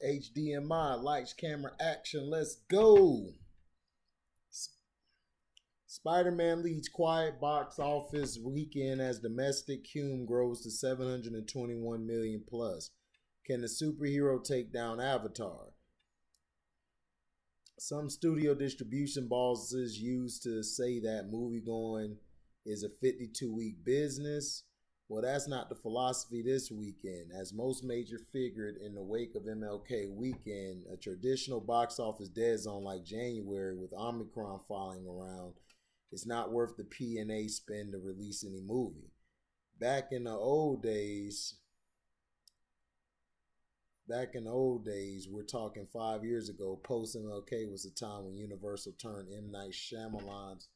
HDMI, lights, camera, action. Let's go. Spider-Man leads quiet box office weekend as domestic cume grows to 721 million plus. Can the superhero take down Avatar? Some studio distribution bosses used to say that movie going is a 52-week business. Well, that's not the philosophy this weekend. As most major figured in the wake of MLK weekend, a traditional box office dead zone like January with Omicron following around, it's not worth the P&A spend to release any movie. Back in the old days, we're talking 5 years ago, post-MLK was the time when Universal turned M. Night Shyamalan's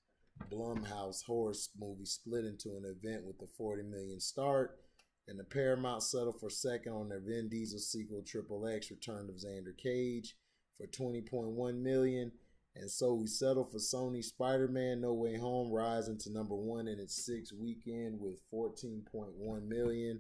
Blumhouse horror movie split into an event with a $40 million start, and the Paramount settled for second on their Vin Diesel sequel Triple X Return of Xander Cage for $20.1 million. And so we settled for Sony Spiderman No Way Home rising to number one in its sixth weekend with $14.1 million,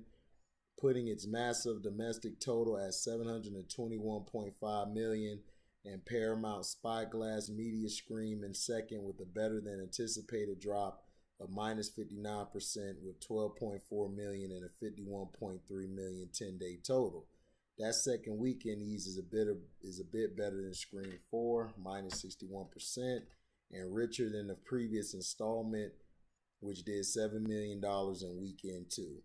putting its massive domestic total at $721.5 million, and Paramount Spyglass Media Scream in second with a better than anticipated drop of minus 59% with $12.4 million and a $51.3 million 10-day total. That second weekend ease is a bit better than Scream 4, minus 61%, and richer than the previous installment, which did $7 million in weekend 2.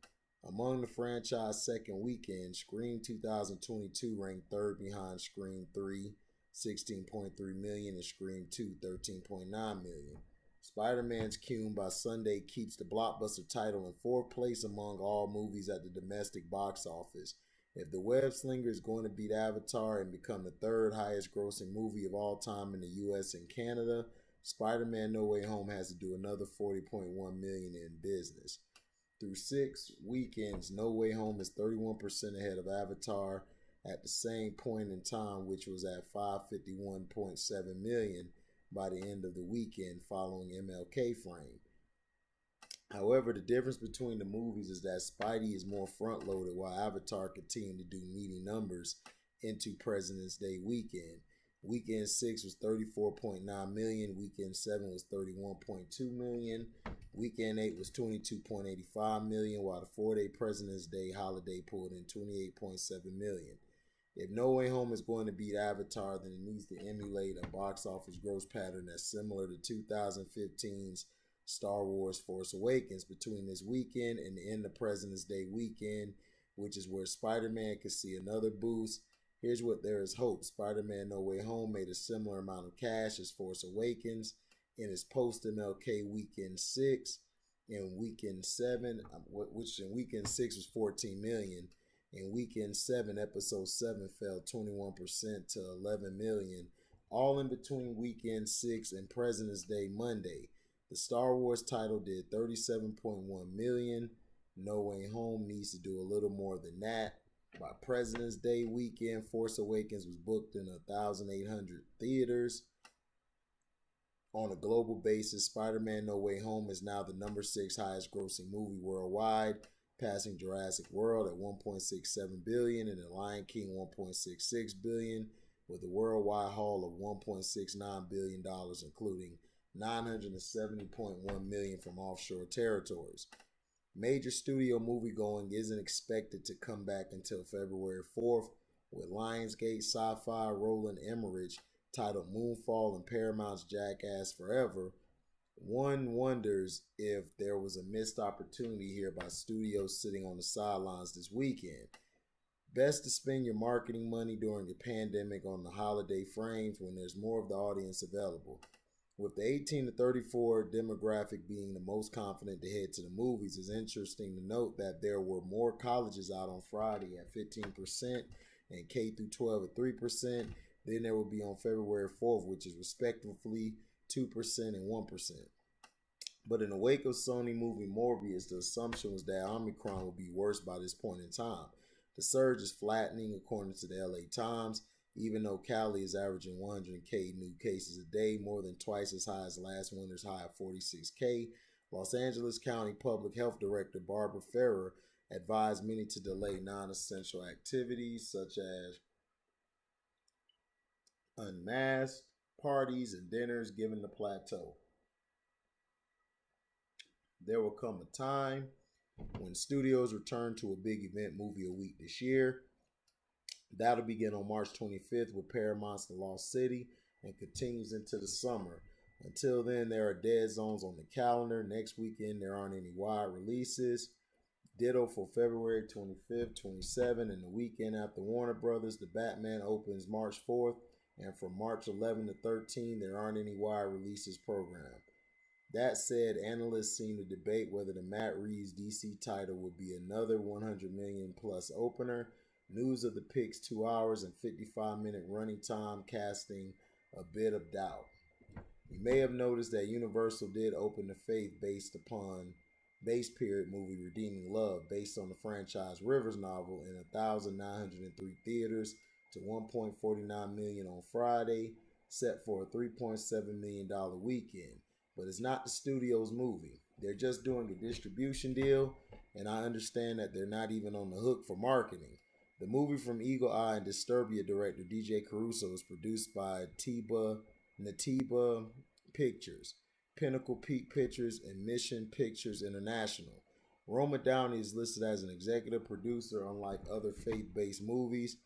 Among the franchise second weekend, Scream 2022 ranked third behind Scream 3, $16.3 million, and Scream 2, $13.9 million. Spider-Man's Cume by Sunday keeps the blockbuster title in fourth place among all movies at the domestic box office. If The Web Slinger is going to beat Avatar and become the third highest grossing movie of all time in the US and Canada, Spider-Man No Way Home has to do another $40.1 million in business. Through 6 weekends, No Way Home is 31% ahead of Avatar at the same point in time, which was at $551.7 million by the end of the weekend following MLK frame. However, the difference between the movies is that Spidey is more front-loaded while Avatar continued to do meaty numbers into President's Day weekend. Weekend 6 was $34.9 million, Weekend 7 was $31.2 million, Weekend 8 was $22.85 million, while the 4-day President's Day holiday pulled in $28.7 million. If No Way Home is going to beat Avatar, then it needs to emulate a box office gross pattern that's similar to 2015's Star Wars Force Awakens between this weekend and the end of President's Day weekend, which is where Spider-Man could see another boost. Here's what there is hope. Spider-Man No Way Home made a similar amount of cash as Force Awakens in its post-MLK Weekend 6. In Weekend 7, which in Weekend 6 was $14 million. In Weekend 7, Episode 7 fell 21% to $11 million. All in between Weekend 6 and President's Day Monday. The Star Wars title did $37.1 million. No Way Home needs to do a little more than that. By President's Day weekend, Force Awakens was booked in 1,800 theaters. On a global basis, Spider-Man No Way Home is now the number 6 highest grossing movie worldwide, passing Jurassic World at $1.67 billion and The Lion King $1.66 billion, with a worldwide haul of $1.69 billion, including $970.1 million from offshore territories. Major studio moviegoing isn't expected to come back until February 4th, with Lionsgate Sci-Fi Roland Emmerich titled Moonfall and Paramount's Jackass Forever. One wonders if there was a missed opportunity here by studios sitting on the sidelines this weekend. Best to spend your marketing money during the pandemic on the holiday frames when there's more of the audience available. With the 18 to 34 demographic being the most confident to head to the movies, it's interesting to note that there were more colleges out on Friday at 15% and K through 12 at 3%. Then there will be on February 4th, which is respectively 2% and 1%. But in the wake of Sony movie Morbius, the assumption was that Omicron would be worse by this point in time. The surge is flattening according to the LA Times. Even though Cali is averaging 100K new cases a day, more than twice as high as last winter's high of 46K, Los Angeles County Public Health Director Barbara Ferrer advised many to delay non-essential activities such as unmasked, parties and dinners given the plateau. There will come a time when studios return to a big event movie a week this year. That'll begin on March 25th with Paramount's The Lost City and continues into the summer. Until then, there are dead zones on the calendar. Next weekend, there aren't any wide releases. Ditto for February 25th, 27th, and the weekend after Warner Brothers. The Batman opens March 4th, and from March 11th to 13th, there aren't any wide releases programmed. That said, analysts seem to debate whether the Matt Reeves DC title would be another 100 million plus opener. News of the Picks 2 hours and 55-minute running time casting a bit of doubt. You may have noticed that Universal did open the faith based upon base period movie Redeeming Love, based on the franchise Rivers novel, in 1,903 theaters to 1.49 million on Friday, set for a $3.7 million weekend. But it's not the studio's movie. They're just doing a distribution deal, and I understand that they're not even on the hook for marketing. The movie from Eagle Eye and Disturbia director DJ Caruso is produced by Natiba Pictures, Pinnacle Peak Pictures, and Mission Pictures International. Roma Downey is listed as an executive producer, unlike other faith-based movies,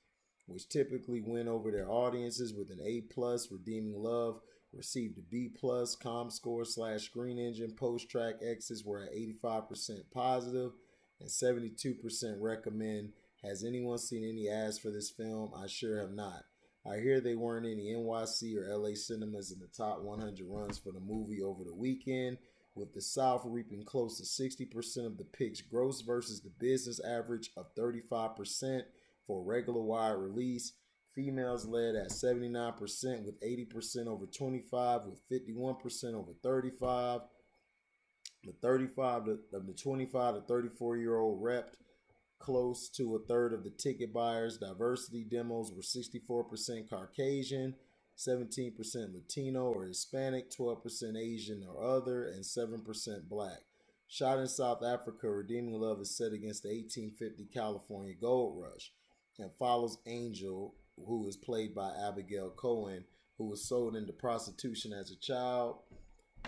which typically win over their audiences with an A+. Redeeming Love received a B+. ComScore / Screen Engine post-track exits were at 85% positive and 72% recommend. Has anyone seen any ads for this film? I sure have not. I hear they weren't any NYC or LA cinemas in the top 100 runs for the movie over the weekend, with the South reaping close to 60% of the picks gross versus the business average of 35% for a regular wide release. Females led at 79% with 80% over 25 with 51% over 35. The 25 to 34-year-old repped close to a third of the ticket buyers. Diversity demos were 64% Caucasian, 17% Latino or Hispanic, 12% Asian or other, and 7% Black. Shot in South Africa, Redeeming Love is set against the 1850 California Gold Rush and follows Angel, who is played by Abigail Cohen, who was sold into prostitution as a child.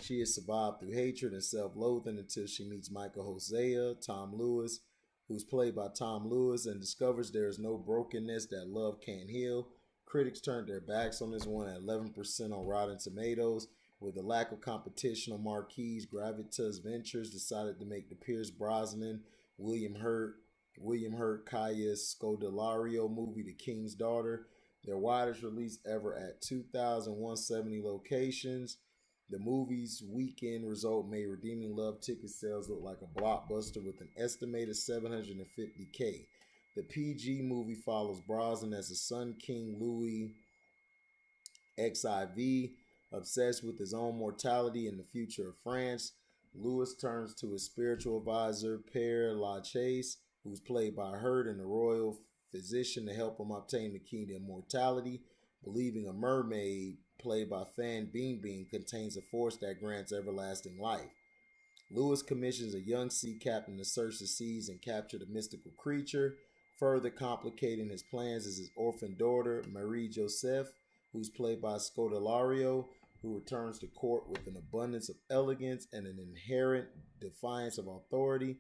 She has survived through hatred and self-loathing until she meets Michael Hosea, Tom Lewis, who's played by Tom Lewis, and discovers there is no brokenness that love can't heal. Critics turned their backs on this one at 11% on Rotten Tomatoes. With the lack of competition on marquees, Gravitas Ventures decided to make the Pierce Brosnan, William Hurt, Kaya Scodelario movie The King's Daughter, their widest release ever at 2,170 locations. The movie's weekend result made Redeeming Love ticket sales look like a blockbuster with an estimated 750K. The PG movie follows Brosnan as the Sun King Louis XIV, obsessed with his own mortality and the future of France. Louis turns to his spiritual advisor, Père Lachaise, who's played by Hurt, and the royal physician to help him obtain the key to immortality, believing a mermaid, played by Fan Bingbing, contains a force that grants everlasting life. Louis commissions a young sea captain to search the seas and capture the mystical creature. Further complicating his plans is his orphan daughter, Marie Joseph, who's played by Scodelario, who returns to court with an abundance of elegance and an inherent defiance of authority.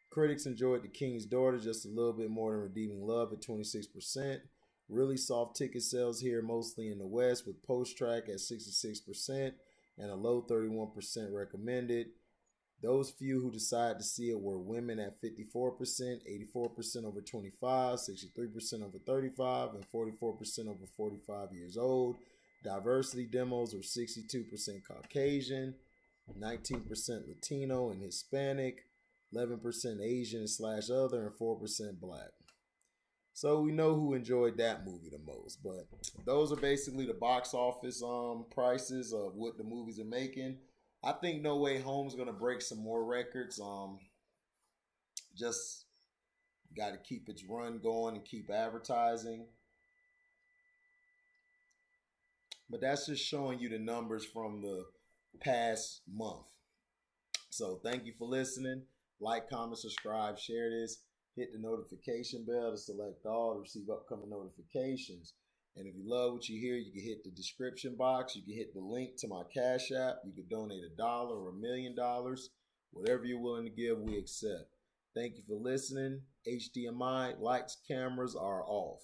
Critics enjoyed The King's Daughter just a little bit more than Redeeming Love at 26%. Really soft ticket sales here, mostly in the West, with post-track at 66% and a low 31% recommended. Those few who decided to see it were women at 54%, 84% over 25, 63% over 35, and 44% over 45 years old. Diversity demos were 62% Caucasian, 19% Latino and Hispanic, 11% Asian / other, and 4% Black. So we know who enjoyed that movie the most. But those are basically the box office prices of what the movies are making. I think No Way Home's gonna break some more records. Just got to keep its run going and keep advertising. But that's just showing you the numbers from the past month. So thank you for listening. Like, comment, subscribe, share this. Hit the notification bell to select all to receive upcoming notifications. And if you love what you hear, you can hit the description box. You can hit the link to my Cash App. You can donate $1 or $1,000,000. Whatever you're willing to give, we accept. Thank you for listening. HDMI lights, cameras are off.